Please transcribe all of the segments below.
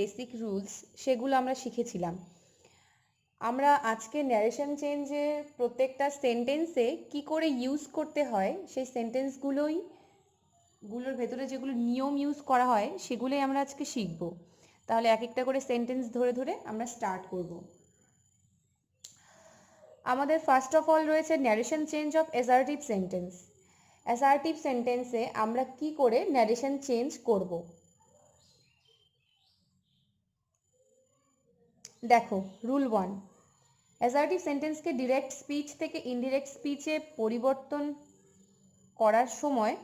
Basic rules সেগুলো আমরা শিখেছিলাম। আমরা আজকে ন্যারেশন চেঞ্জের প্রত্যেকটা সেন্টেন্সে কি করে ইউজ করতে হয় সেই সেন্টেন্সগুলোর ভেতরে যেগুলো নিয়ম ইউজ করা হয় সেগুলোই আমরা আজকে শিখব। তাহলে এক একটা করে সেন্টেন্স ধরে ধরে আমরা স্টার্ট করব। আমাদের ফার্স্ট অফ অল রয়েছে narration change of assertive sentence. Assertive সেন্টেন্সে আমরা কি করে ন্যারেশন চেঞ্জ করব। দেখো, রুল 1, অ্যাসার্টিভ সেন্টেন্সকে ডিরেক্ট স্পিচ থেকে ইনডিরেক্ট স্পিচে পরিবর্তন করার সময়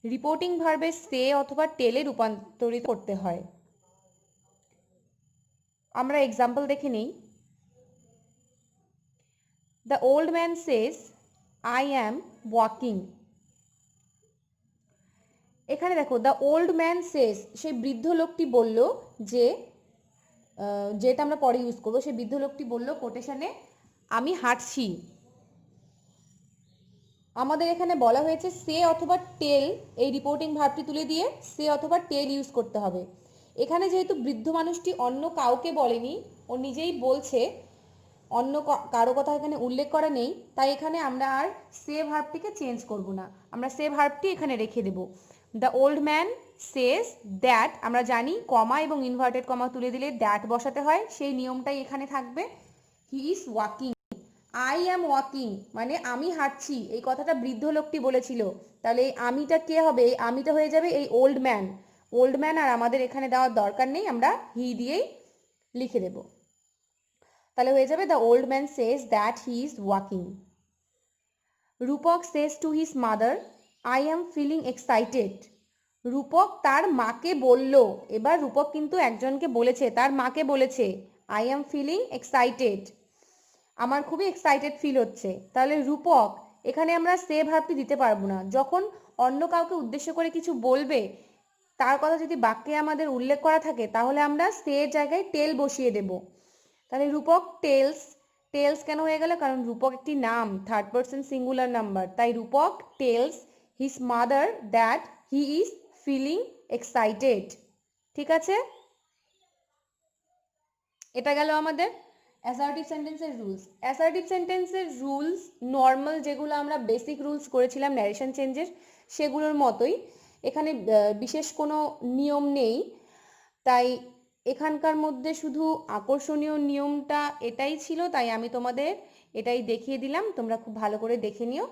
রিপোর্টিং ভার্বে সে অথবা টেলে রূপান্তরিত করতে হয়। আমরা এক্সাম্পল দেখে নিই। The old man says I am walking. এখানে দেখো, দ্য ওল্ড ম্যান সেজ, সেই বৃদ্ধ লোকটি বলল যে, যেটা আমরা পরে ইউজ করবো, সেই বৃদ্ধ লোকটি বলল কোটেশনে, আমি হাঁটছি। আমাদের এখানে বলা হয়েছে সে অথবা টেল, এই রিপোর্টিং ভার্বটি তুলে দিয়ে সে অথবা টেল ইউজ করতে হবে। এখানে যেহেতু বৃদ্ধ মানুষটি অন্য কাউকে বলেনি, ও নিজেই বলছে, অন্য কারো কথা এখানে উল্লেখ করা নেই, তাই এখানে আমরা আর সে ভার্বটিকে চেঞ্জ করব না, আমরা সে ভার্বটি এখানে রেখে দেব। The old man says that, আমরা জানি কমা এবং ইনভার্টেড কমা তুলে দিলে দ্যাট বসাতে হয়, সেই নিয়মটাই এখানে থাকবে। হি is walking, I am walking মানে আমি হাঁটছি, এই কথাটা বৃদ্ধ লোকটি বলেছিল। তাহলে এই আমিটা কে হবে? এই আমিটা হয়ে যাবে এই ওল্ড ম্যান। ওল্ড ম্যান আর আমাদের এখানে দেওয়ার দরকার নেই, আমরা হি দিয়েই লিখে দেব। তাহলে হয়ে যাবে the old man says that he is walking. Rupak says to his mother I am feeling excited. Rupak তার মাকে বলল, এবার রূপক কিন্তু একজনকে বলেছে, তার মাকে বলেছে আই অ্যাম ফিলিং এক্সাইটেড, আমার খুবই এক্সাইটেড ফিল হচ্ছে। তাহলে রূপক, এখানে আমরা সে ভার্বটি দিতে পারবো না। যখন অন্য কাউকে উদ্দেশ্য করে কিছু বলবে, তার কথা যদি বাক্যে আমাদের উল্লেখ করা থাকে, তাহলে আমরা সে জায়গায় টেল বসিয়ে দেব। তাহলে রূপক টেলস, টেলস কেন হয়ে গেল? কারণ রূপক একটি নাম, থার্ড পারসন সিঙ্গুলার নাম্বার, তাই Rupak tells his mother that he is feeling excited. ঠিক আছে, এটা গেল আমাদের অ্যাসার্টিভ সেন্টেন্সের রুলস। অ্যাসার্টিভ সেন্টেন্সের রুলস নর্মাল যেগুলো আমরা বেসিক রুলস করেছিলাম ন্যারেশন চেঞ্জের, সেগুলোর মতোই। এখানে বিশেষ কোনো নিয়ম নেই, তাই এখানকার মধ্যে শুধু আকর্ষণীয় নিয়মটা এটাই ছিল, তাই আমি তোমাদের এটাই দেখিয়ে দিলাম, তোমরা খুব ভালো করে দেখে নিও।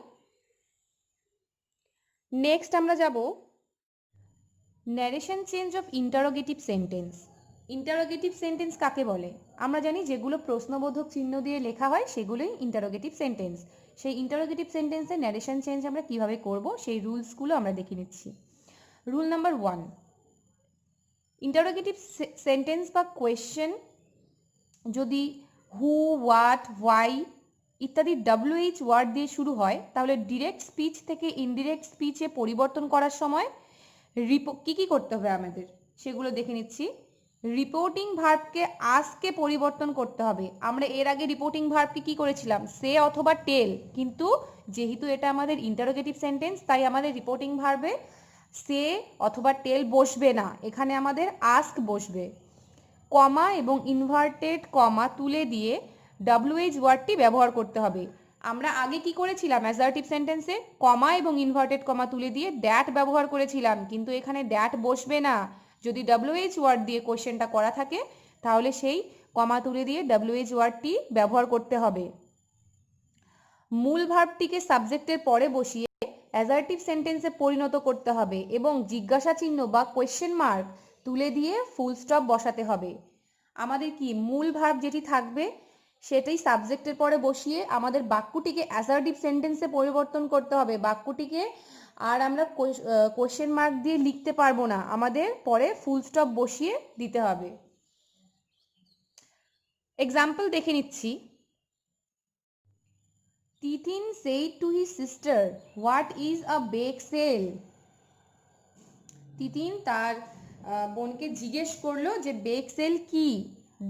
নেক্সট আমরা যাব narration change of interrogative sentence. Interrogative sentence কাকে বলে? আমরা জানি যেগুলো প্রশ্নবোধক চিহ্ন দিয়ে লেখা হয় সেগুলোই ইন্টারোগেটিভ সেন্টেন্স। সেই ইন্টারোগেটিভ সেন্টেন্সে ন্যারেশন চেঞ্জ আমরা কিভাবে করব সেই রুলসগুলো আমরা দেখে নিচ্ছি। রুল নাম্বার 1, ইন্টারোগেটিভ সেন্টেন্স বা কোয়েশ্চেন যদি হু, হোয়াট, হোয়াই ইত্যাদি WH ওয়ার্ড দিয়ে শুরু হয়, তাহলে ডিরেক্ট স্পিচ থেকে ইনডিরেক্ট স্পিচে পরিবর্তন করার সময় কি করতে হবে আমাদের সেগুলো দেখে নিচ্ছি। রিপোর্টিং ভার্বকে আজকে পরিবর্তন করতে হবে। আমরা এর আগে রিপোর্টিং ভার্বকে কি করেছিলাম? সে অথবা টেল, কিন্তু যেহেতু এটা আমাদের ইন্টারোগেটিভ সেন্টেন্স, তাই আমাদের রিপোর্টিং ভার্বে সে অথবা টেল বসবে না, এখানে আমাদের আস্ক বসবে। কমা এবং ইনভার্টেড কমা তুলে দিয়ে WH ওয়ার্ডটি ব্যবহার করতে হবে। আমরা আগে কি করেছিলাম? অ্যাসার্টিভ সেন্টেন্সে কমা এবং ইনভার্টেড কমা তুলে দিয়ে দ্যাট ব্যবহার করেছিলাম, কিন্তু এখানে দ্যাট বসবে না। যদি WH ওয়ার্ড দিয়ে কোশ্চেনটা করা থাকে, তাহলে সেই কমা তুলে দিয়ে WH ওয়ার্ডটি ব্যবহার করতে হবে। মূল ভার্বটিকে সাবজেক্টের পরে বসিয়ে অ্যাসার্টিভ সেন্টেন্সে পরিণত করতে হবে এবং জিজ্ঞাসা চিহ্ন বা কোয়েশ্চেন মার্ক তুলে দিয়ে ফুল স্টপ বসাতে হবে। আমাদের কি মূল ভার্ব যেটি থাকবে সেটাই সাবজেক্টের পরে বসিয়ে আমাদের বাক্যটিকে অ্যাসার্টিভ সেন্টেন্সে পরিবর্তন করতে হবে। বাক্যটিকে আর আমরা কোয়েশ্চেন মার্ক দিয়ে লিখতে পারবো না, আমাদের পরে ফুল স্টপ বসিয়ে দিতে হবে। এক্সাম্পল দেখে নিচ্ছি। তিতিন said to his sister, "What is a bake sale?" তিতিন তার বোনকে জিজ্ঞেস করলো যে বেক সেল কি।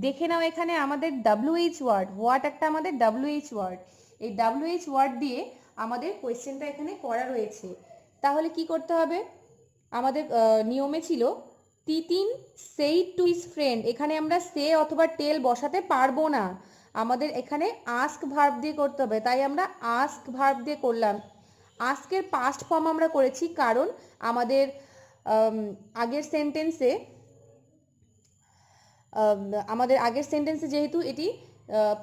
দেখে নাও এখানে আমাদের WH ওয়ার্ড, হোয়াট একটা আমাদের WH ওয়ার্ড, এই WH ওয়ার্ড দিয়ে আমাদের কোয়েশ্চেনটা এখানে করা রয়েছে। তাহলে কি করতে হবে? আমাদের নিয়মে ছিল তিতিন said to his friend, এখানে আমরা সে অথবা টেল বসাতে পারবো না, আমাদের এখানে আস্ক ভার্ব দিয়ে করতে হবে, তাই আমরা আস্ক ভার্ব দিয়ে করলাম। আস্কের পাস্ট ফর্ম আমরা করেছি কারণ আমাদের আগের সেন্টেন্সে যেহেতু এটি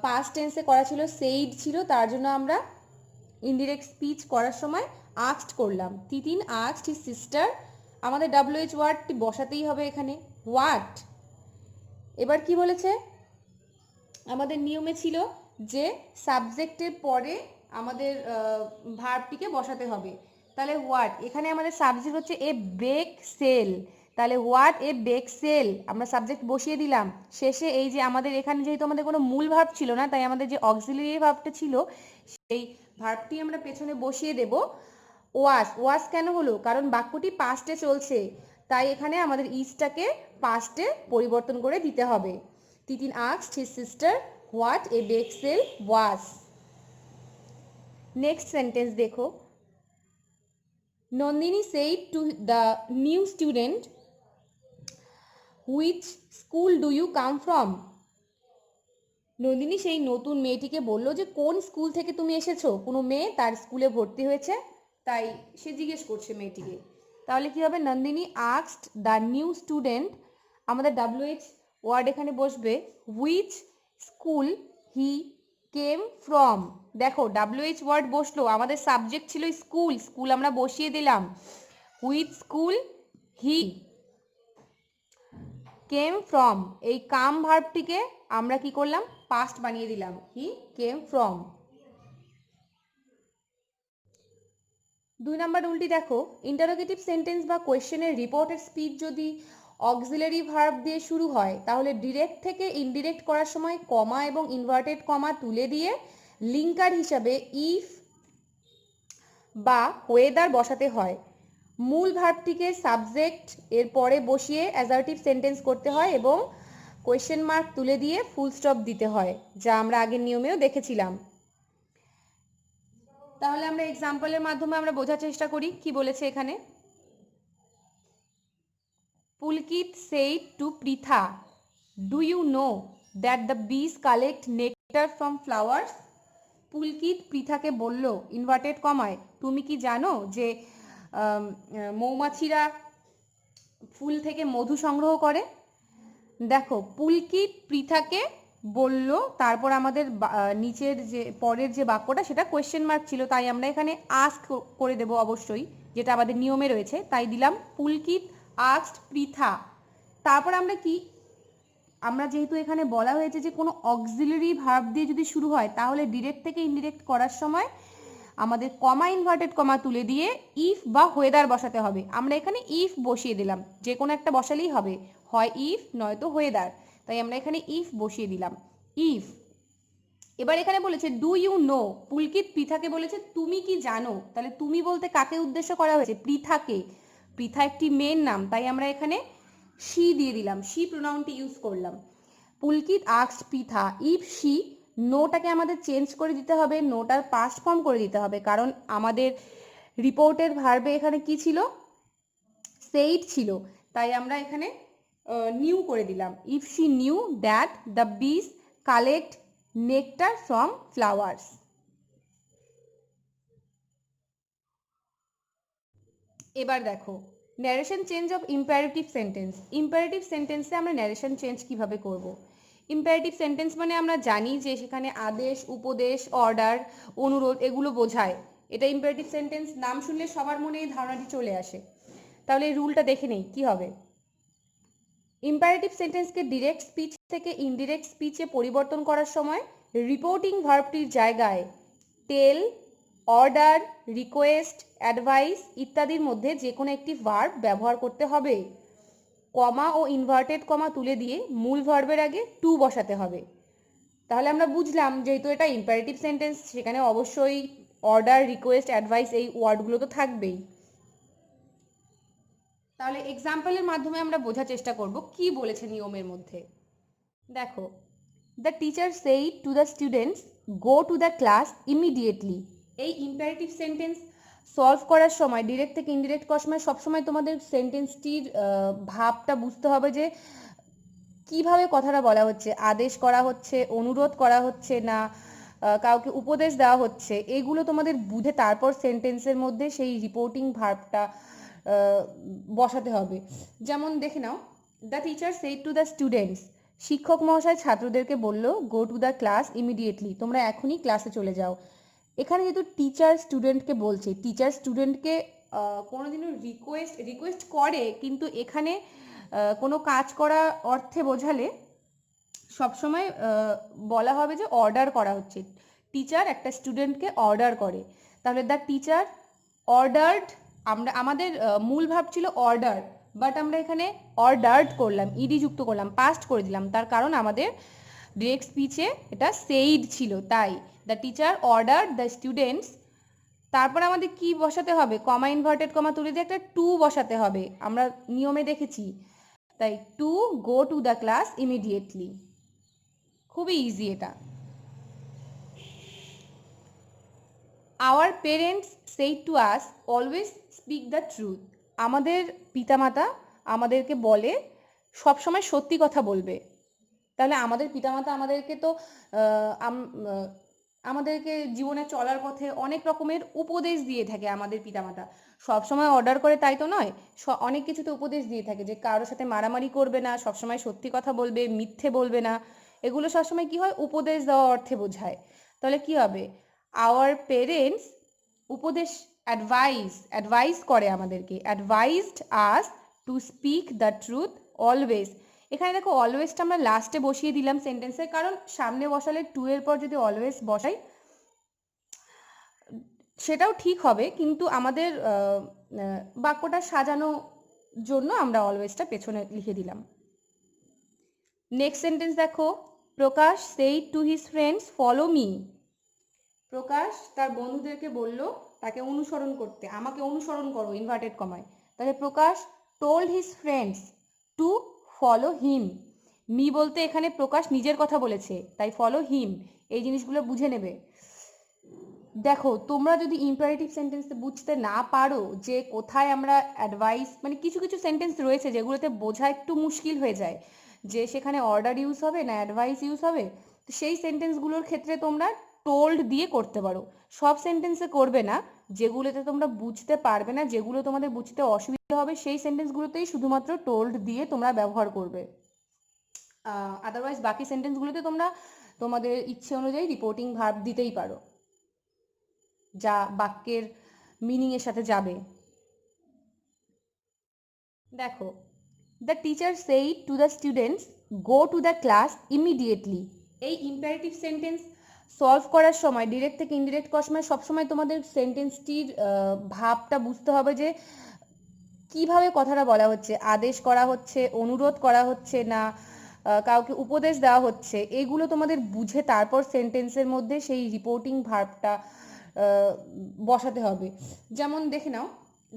পাস্ট টেন্সে করা ছিল, সেইড ছিল, তার জন্য আমরা ইনডিরেক্ট স্পিচ করার সময় আস্কড করলাম। তিতিন আস্কড হিজ সিস্টার, আমাদের WH ওয়ার্ডটি বসাতেই হবে এখানে, হোয়াট। এবার কি বলেছে, আমাদের নিয়মে ছিল যে সাবজেক্টের পরে আমাদের ভার্বটিকে বসাতে হবে, তাহলে হোয়াট, এখানে আমাদের সাবজেক্ট হচ্ছে এ বেক সেল, তাহলে হোয়াট এ বেক সেল আমরা সাবজেক্ট বসিয়ে দিলাম। শেষে এই যে আমাদের এখানে যেহেতু আমাদের কোনো মূল ভার্ব ছিল না, তাই আমাদের যে অক্সিলারি ভার্বটা ছিল সেই ভার্বটি আমরা পেছনে বসিয়ে দেব ওয়াস। ওয়াস কেন হলো, কারণ বাক্যটি পাস্টে চলছে, তাই এখানে আমাদের ইজটাকে পাস্টে পরিবর্তন করে দিতে হবে। তিতিন asked his sister what a bake sale was. Next sentence দেখো, Nandini said to the new student, which school do you come from? Nandini সেই নতুন মেয়েটিকে বলল যে কোন স্কুল থেকে তুমি এসেছো, কোনো মেয়ে তার স্কুলে ভর্তি হয়েছে, তাই সে জিজ্ঞেস করছে মেয়েটিকে। তাহলে কি হবে, Nandini asked the new student, আমাদের WH ওয়ার্ড এখানে বসবে, which school he came from। দেখো WH ওয়ার্ড বসলো, আমাদের সাবজেক্ট ছিল স্কুল, স্কুল আমরা বসিয়ে দিলাম, which school he came from, এই কাম ভার্বটিকে আমরা কি করলাম, পাস্ট বানিয়ে দিলাম, he came from। 2 নাম্বার রুলটি দেখো, ইন্টারোগেটিভ সেন্টেন্স বা কোয়েশ্চেনের রিপোর্টেড স্পিচ যদি অক্সিলারি ভার্ব দিয়ে শুরু হয়, তাহলে ডিরেক্ট থেকে ইনডিরেক্ট করার সময় কমা এবং ইনভার্টেড কমা তুলে দিয়ে লিঙ্কার হিসাবে ইফ বা ওয়েদার বসাতে হয়। মূল ভার্বটিকে সাবজেক্ট এর পরে বসিয়ে অ্যাসার্টিভ সেন্টেন্স করতে হয় এবং কোয়েশ্চেন মার্ক তুলে দিয়ে ফুল স্টপ দিতে হয়, যা আমরা আগের নিয়মেও দেখেছিলাম। তাহলে আমরা এক্সাম্পলের মাধ্যমে আমরা বোঝার চেষ্টা করি কি বলেছে এখানে। পুলকিত said to Pritha, do you know that the bees collect nectar from flowers? পুলকিত পৃথাকে বলল ইনভার্টেড কমায়, তুমি কি জানো যে মৌমাছিরা ফুল থেকে মধু সংগ্রহ করে। দেখো পুলকিত পৃথাকে বলল, তারপর আমাদের নিচের যে পরের যে বাক্যটা সেটা কোয়েশ্চেন মার্ক ছিল, তাই আমরা এখানে আস্ক করে দেব অবশ্যই, যেটা আমাদের নিয়মে রয়েছে, তাই দিলাম পুলকিত আস্কড পৃথা। তারপর আমরা কি, আমরা যেহেতু এখানে বলা হয়েছে যে কোনো অক্সিলারি ভার্ব দিয়ে যদি শুরু হয়, তাহলে ডিরেক্ট থেকে ইনডিরেক্ট করার সময় আমাদের কমা ইনভার্টেড কমা তুলে দিয়ে ইফ বা ওয়েদার বসাতে হবে। আমরা এখানে ইফ বসিয়ে দিলাম, যে কোনো একটা বসালেই হবে, হয় ইফ নয়তো ওয়েদার, তাই আমরা এখানে ইফ বসিয়ে দিলাম, ইফ। এবার এখানে বলেছে ডু ইউ নো, পুলকিত পৃথাকে বলেছে তুমি কি জানো, তাহলে তুমি বলতে কাকে উদ্দেশ্য করা হয়েছে, পৃথাকে। পৃথা একটি মেয়ের নাম, তাই আমরা এখানে শি দিয়ে দিলাম, শি প্রোনাউনটি ইউজ করলাম। পুলকিত আস্কড পৃথা ইফ শি, নোটাকে আমাদের চেঞ্জ করে দিতে হবে, নোটার পাস্ট ফর্ম করে দিতে হবে, কারণ আমাদের রিপোর্টের ভার্বে এখানে কি ছিল, সেইড ছিল, তাই আমরা এখানে নিউ করে দিলাম, if she knew that the বিস কালেক্ট নেকটার ফ্রম ফ্লাওয়ার্স। এবার দেখো narration change of imperative sentence. Imperative সেন্টেন্সে আমরা ন্যারেশন চেঞ্জ কিভাবে করব। ইম্পারেটিভ সেন্টেন্স মানে আমরা জানি যে সেখানে আদেশ, উপদেশ, অর্ডার, অনুরোধ এগুলো বোঝায়, এটা ইম্পারেটিভ সেন্টেন্স, নাম শুনলে সবার মনে এই ধারণাটি চলে আসে। তাহলে এই রুলটা দেখে নেই কি হবে। ইম্পারেটিভ সেন্টেন্সকে ডিরেক্ট স্পিচ থেকে ইনডিরেক্ট স্পিচে পরিবর্তন করার সময় রিপোর্টিং ভার্বটির জায়গায় টেল, অর্ডার, রিকোয়েস্ট, অ্যাডভাইস ইত্যাদির মধ্যে যে কোনো একটি ভার্ব ব্যবহার করতে হবে। কমা ও ইনভার্টেড কমা তুলে দিয়ে মূল ভার্বের আগে টু বসাতে হবে। তাহলে আমরা বুঝলাম যেহেতু এটা ইম্পারেটিভ সেন্টেন্স, সেখানে অবশ্যই অর্ডার, রিকোয়েস্ট, অ্যাডভাইস এই ওয়ার্ডগুলো তো থাকবেই। তাহলে এক্সাম্পলের মাধ্যমে আমরা বোঝার চেষ্টা করব কি বলেছে নিয়মের মধ্যে। দেখো, the teacher said to the students go to the class immediately, এই ইম্পারেটিভ সেন্টেন্স সলভ করার সময় ডিরেক্ট থেকে ইনডিরেক্ট করার সময় সবসময় তোমাদের সেন্টেন্সটির ভাবটা বুঝতে হবে যে কিভাবে কথাটা বলা হচ্ছে, আদেশ করা হচ্ছে, অনুরোধ করা হচ্ছে না কাউকে উপদেশ দেওয়া হচ্ছে, এগুলো তোমাদের বুঝে তারপর সেন্টেন্সের মধ্যে সেই রিপোর্টিং ভার্বটা বসাতে হবে। যেমন দেখে নাও, the teacher said to the students, শিক্ষক মহাশয় ছাত্রদেরকে বলল, go to the class immediately, তোমরা এখনই ক্লাসে চলে যাও। এখানে যেহেতু টিচার স্টুডেন্টকে বলছে, টিচার স্টুডেন্টকে কোনোদিনও রিকোয়েস্ট করে, কিন্তু এখানে কোনো কাজ করা অর্থে বোঝালে সবসময় বলা হবে যে অর্ডার করা হচ্ছে। টিচার একটা স্টুডেন্টকে অর্ডার করে, তাহলে দ্য টিচার অর্ডার্ড, আমাদের মূল ভাব ছিল অর্ডার, বাট আমরা এখানে অর্ডার্ড করলাম, ইডি যুক্ত করলাম, পাস্ট করে দিলাম, তার কারণ আমাদের ডিরেক্ট স্পিচে এটা সেইড ছিল, তাই the teacher order the students. তারপর আমাদের কি বসাতে হবে, কমা ইনভার্টেড কমা তুলে দিয়ে একটা টু বসাতে হবে, আমরা নিয়মে দেখেছি, তাই to go to the class immediately. খুবই ইজি এটা। আওয়ার পেরেন্টস সেই two us always speak the truth, আমাদের পিতামাতা আমাদেরকে বলে সবসময় সত্যি কথা বলবে। তাহলে আমাদের পিতামাতা আমাদেরকে তো আমাদেরকে জীবনে চলার পথে অনেক রকমের উপদেশ দিয়ে থাকে। আমাদের পিতামাতা সবসময় অর্ডার করে তাই তো নয়, অনেক কিছুতে উপদেশ দিয়ে থাকে, যে কারোর সাথে মারামারি করবে না, সবসময় সত্যি কথা বলবে, মিথ্যে বলবে না, এগুলো সবসময় কি হয়, উপদেশ দেওয়া অর্থে বোঝায়। তাহলে কি হবে, আওয়ার পেরেন্টস উপদেশ, অ্যাডভাইস করে আমাদেরকে, advised us to speak the truth always. এখানে দেখো অলওয়েজটা আমরা লাস্টে বসিয়ে দিলাম সেন্টেন্সে, কারণ সামনে বসালে টু এর পর যদি অলওয়েজ বসাই সেটাও ঠিক হবে, কিন্তু আমাদের বাক্যটা সাজানোর জন্য আমরা অলওয়েজটা পেছনে লিখে দিলাম। নেক্সট সেন্টেন্স দেখো, Prakash said to his friends follow me, Prakash তার বন্ধুদেরকে বলল তাকে অনুসরণ করতে, আমাকে অনুসরণ করো ইনভার্টেড কমায়। তাহলে Prakash told his friends to follow him, me বলতে এখানে প্রকাশ নিজের কথা বলেছে, তাই ফলো হিম, এই জিনিসগুলো বুঝে নেবে। দেখো তোমরা যদি ইম্পারেটিভ সেন্টেন্স বুঝতে না পারো যে কোথায় আমরা অ্যাডভাইস, মানে কিছু কিছু সেন্টেন্স রয়েছে যেগুলোতে বোঝা একটু মুশকিল হয়ে যায়, যে সেখানে অর্ডার ইউজ হবে না অ্যাডভাইস ইউজ হবে, তো সেই সেন্টেন্সগুলোর ক্ষেত্রে তোমরা টোল্ড দিয়ে করতে পারো। সব সেন্টেন্সে করবে না, যেগুলোতে তোমরা বুঝতে পারবে না, যেগুলো তোমাদের বুঝতে অসুবিধা হবে, সেই সেন্টেন্সগুলোতেই শুধুমাত্র টোল্ড দিয়ে তোমরা ব্যবহার করবে। আদারওয়াইজ বাকি সেন্টেন্সগুলোতে তোমরা তোমাদের ইচ্ছে অনুযায়ী রিপোর্টিং ভার্ব দিতেই পারো, যা বাক্যের মিনিং এর সাথে যাবে। দেখো, the teacher said to the students go to the class immediately, এই ইম্পারেটিভ সেন্টেন্স সলভ করার সময় ডিরেক্ট থেকে ইনডিরেক্ট করার সময় সবসময় তোমাদের সেন্টেন্সটির ভাবটা বুঝতে হবে যে কিভাবে কথাটা বলা হচ্ছে, আদেশ করা হচ্ছে, অনুরোধ করা হচ্ছে না কাউকে উপদেশ দেওয়া হচ্ছে, এগুলো তোমাদের বুঝে তারপর সেন্টেন্সের মধ্যে সেই রিপোর্টিং ভার্বটা বসাতে হবে। যেমন দেখে নাও,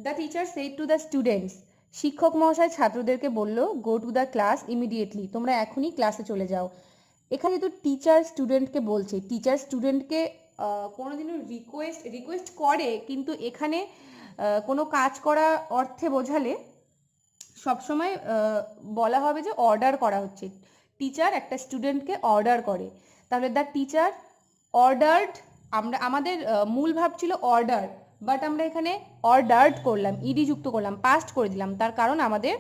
the teacher said to the students, শিক্ষক মহাশয় ছাত্রদেরকে বলল, go to the class immediately, তোমরা এখনই ক্লাসে চলে যাও। এখানে যেহেতু টিচার স্টুডেন্টকে বলছে, টিচার স্টুডেন্টকে কোনোদিনও রিকোয়েস্ট করে, কিন্তু এখানে কোনো কাজ করা অর্থে বোঝালে সবসময় বলা হবে যে অর্ডার করা হচ্ছে। টিচার একটা স্টুডেন্টকে অর্ডার করে, তাহলে দ্য টিচার অর্ডার্ড, আমাদের মূল ভাব ছিল অর্ডার, বাট আমরা এখানে অর্ডার্ড করলাম, ইডি যুক্ত করলাম, পাস্ট করে দিলাম, তার কারণ আমাদের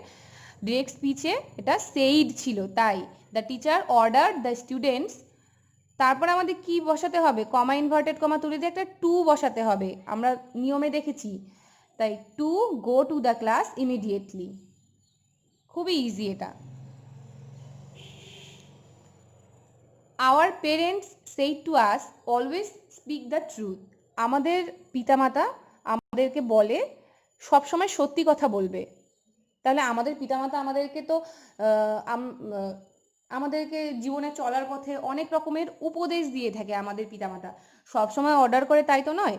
ডিরেক্ট স্পিচে এটা সেইড ছিল, তাই the teacher order the students. তারপর আমাদের কি বসাতে হবে, কমা ইনভার্টেড কমা তুলে দিয়ে একটা টু বসাতে হবে, আমরা নিয়মে দেখেছি, তাই to go to the class immediately. খুবই ইজি এটা। Our parents said to us always speak the truth, আমাদের পিতামাতা আমাদেরকে বলে সবসময় সত্যি কথা বলবে। তাহলে আমাদের পিতামাতা আমাদেরকে তো আমাদেরকে জীবনে চলার পথে অনেক রকমের উপদেশ দিয়ে থাকে। আমাদের পিতামাতা সবসময় অর্ডার করে তাই তো নয়,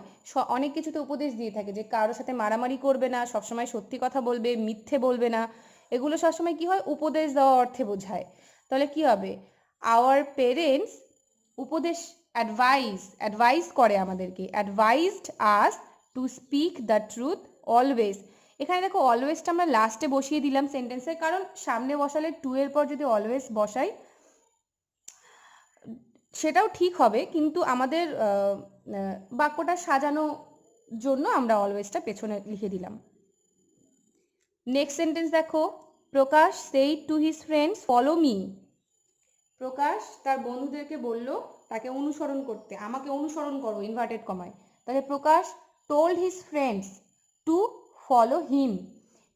অনেক কিছুতে উপদেশ দিয়ে থাকে, যে কারোর সাথে মারামারি করবে না, সবসময় সত্যি কথা বলবে, মিথ্যে বলবে না, এগুলো সবসময় কি হয়, উপদেশ দেওয়া অর্থে বোঝায়। তাহলে কি হবে, আওয়ার পেরেন্টস উপদেশ, অ্যাডভাইস করে আমাদেরকে, advised us to speak the truth always. এখানে দেখো অলওয়েজটা আমরা লাস্টে বসিয়ে দিলাম সেন্টেন্সের, কারণ সামনে বসালে টু এর পর যদি অলওয়েজ বসাই সেটাও ঠিক হবে, কিন্তু আমাদের বাক্যটা সাজানোর জন্য আমরা অলওয়েজটা পেছনে লিখে দিলাম। নেক্সট সেন্টেন্স দেখো, Prakash said to his friends follow me. Prakash তার বন্ধুদেরকে বলল তাকে অনুসরণ করতে, আমাকে অনুসরণ করো ইনভার্টেড কমায়। তাহলে Prakash told his friends to follow him.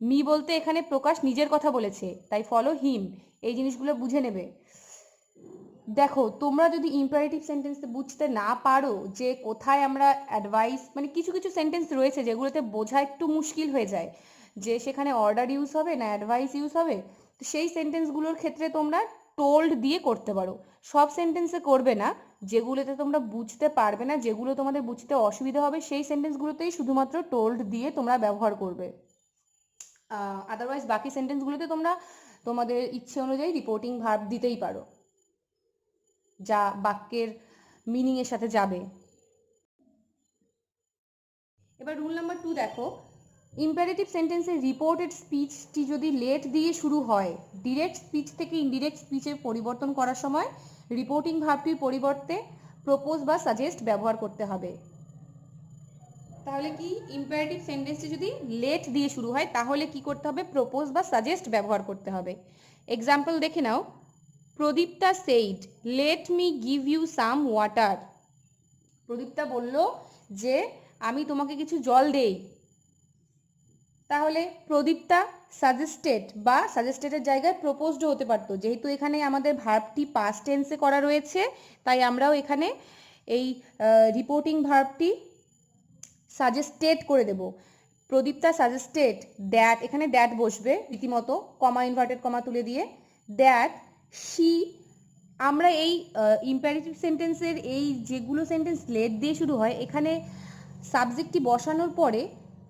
Me বলতে এখানে প্রকাশ নিজের কথা বলেছে, তাই ফলো হিম। এই জিনিসগুলো বুঝে নেবে। দেখো তোমরা যদি ইম্পারেটিভ সেন্টেন্সে বুঝতে না পারো যে কোথায় আমরা অ্যাডভাইস, মানে কিছু কিছু সেন্টেন্স রয়েছে যেগুলোতে বোঝা একটু মুশকিল হয়ে যায় যে সেখানে অর্ডার ইউজ হবে না অ্যাডভাইস ইউজ হবে, তো সেই সেন্টেন্সগুলোর ক্ষেত্রে তোমরা টোল্ড দিয়ে করতে পারো। সব সেন্টেন্সে করবে না, যেগুলোতে তোমরা বুঝতে পারবে না, যেগুলো তোমাদের বুঝতে অসুবিধা হবে সেই সেন্টেন্সগুলোতেই শুধুমাত্র টোল্ড দিয়ে তোমরা ব্যবহার করবে। আদারওয়াইজ বাকি সেন্টেন্সগুলোতে তোমরা তোমাদের ইচ্ছে অনুযায়ী রিপোর্টিং ভার্ব দিতেই পারো যা বাক্যের মিনিং এর সাথে যাবে। এবার রুল নাম্বার 2 দেখো, ইম্পারেটিভ সেন্টেন্সে রিপোর্টেড স্পিচটি যদি লেট দিয়ে শুরু হয়, ডিরেক্ট স্পিচ থেকে ইনডিরেক্ট স্পিচে পরিবর্তন করার সময় রিপোর্টিং ভার্বটির পরিবর্তে প্রপোজ বা সাজেস্ট ব্যবহার করতে হবে। তাহলে কি, ইম্পারেটিভ সেন্টেন্সটি যদি লেট দিয়ে শুরু হয় তাহলে কি করতে হবে, প্রপোজ বা সাজেস্ট ব্যবহার করতে হবে। এক্সাম্পল দেখে নাও, Pradipta said let me give you some water. Pradipta বলল যে আমি তোমাকে কিছু জল দেই। তাহলে প্রদীপ্তা সাজেস্টেড বা সাজেস্টেডের জায়গায় প্রপোজড হতে পারতো, যেহেতু এখানে আমাদের ভার্বটি পাস্ট টেন্সে করা রয়েছে তাই আমরাও এখানে এই রিপোর্টিং ভার্বটি সাজেস্টেড করে দেব। প্রদীপ্তা সাজেস্টেড দ্যাট, এখানে দ্যাট বসবে রীতিমতো কমা ইনভার্টেড কমা তুলে দিয়ে, দ্যাট শি। আমরা এই ইম্পারেটিভ সেন্টেন্সের এই যেগুলো সেন্টেন্স লেট দিয়ে শুরু হয় এখানে সাবজেক্টটি বসানোর পরে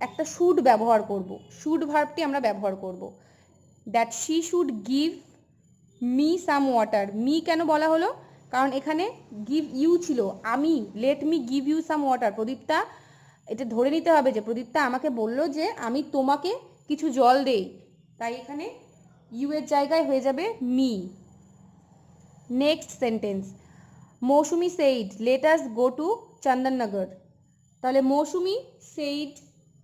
একটা শুড ব্যবহার করব, শুড ভার্বটি আমরা ব্যবহার করব। That she should give me some water. Me কেন বলা হলো, কারণ এখানে গিভ ইউ ছিল, আমি, let me give you some water. Pradipta, এটা ধরে নিতে হবে যে প্রদীপ্তা আমাকে বললো যে আমি তোমাকে কিছু জল দেই, তাই এখানে ইউ এর জায়গায় হয়ে যাবে me. Next sentence, Mousumi said let us go to Chandannagar. তাহলে মৌসুমি সেইড,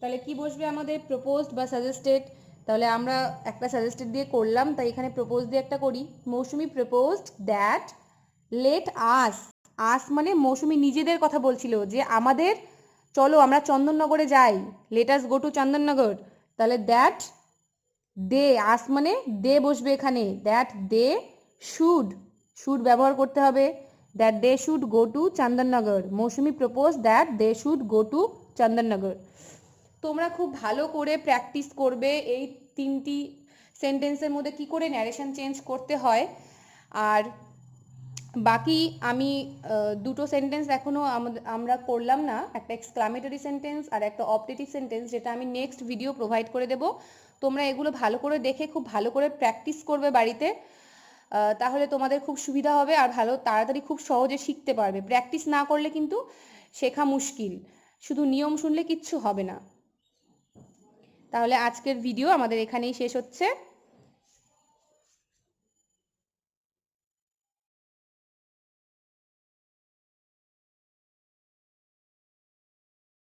তাহলে কি বসবে আমাদের, প্রপোজড বা সাজেস্টেড। তাহলে আমরা একটা সাজেস্টেড দিয়ে করলাম, তাই এখানে প্রপোজ দিয়ে একটা করি। মৌসুমি প্রপোজড দ্যাট লেট আস। আস মানে মৌসুমি নিজেদের কথা বলছিল যে আমাদের চলো আমরা চন্দননগরে যাই, late us go to Chandannagar. তাহলে দ্যাট দে, আস মানে দে বসবে এখানে, দ্যাট দে শুড, শুড ব্যবহার করতে হবে, that they should go to Chandannagar. Mousumi propose that they should go to Chandannagar. তোমরা খুব ভালো করে প্র্যাকটিস করবে এই তিনটি সেন্টেন্সের মধ্যে কি করে ন্যারেশন চেঞ্জ করতে হয়। আর বাকি আমি দুটো সেন্টেন্স এখনো আমরা করলাম না, একটা এক্সক্লামেটরি সেন্টেন্স আর একটা অপটেটিভ সেন্টেন্স, যেটা আমি নেক্সট ভিডিও প্রোভাইড করে দেব। তোমরা এগুলো ভালো করে দেখে খুব ভালো করে প্র্যাকটিস করবে বাড়িতে, তাহলে তোমাদের খুব সুবিধা হবে আর ভালো তাড়াতাড়ি খুব সহজে শিখতে পারবে। প্র্যাকটিস না করলে কিন্তু শেখা মুশকিল, শুধু নিয়ম শুনলে কিচ্ছু হবে না। তাহলে আজকের ভিডিও আমাদের এখানেই শেষ হচ্ছে।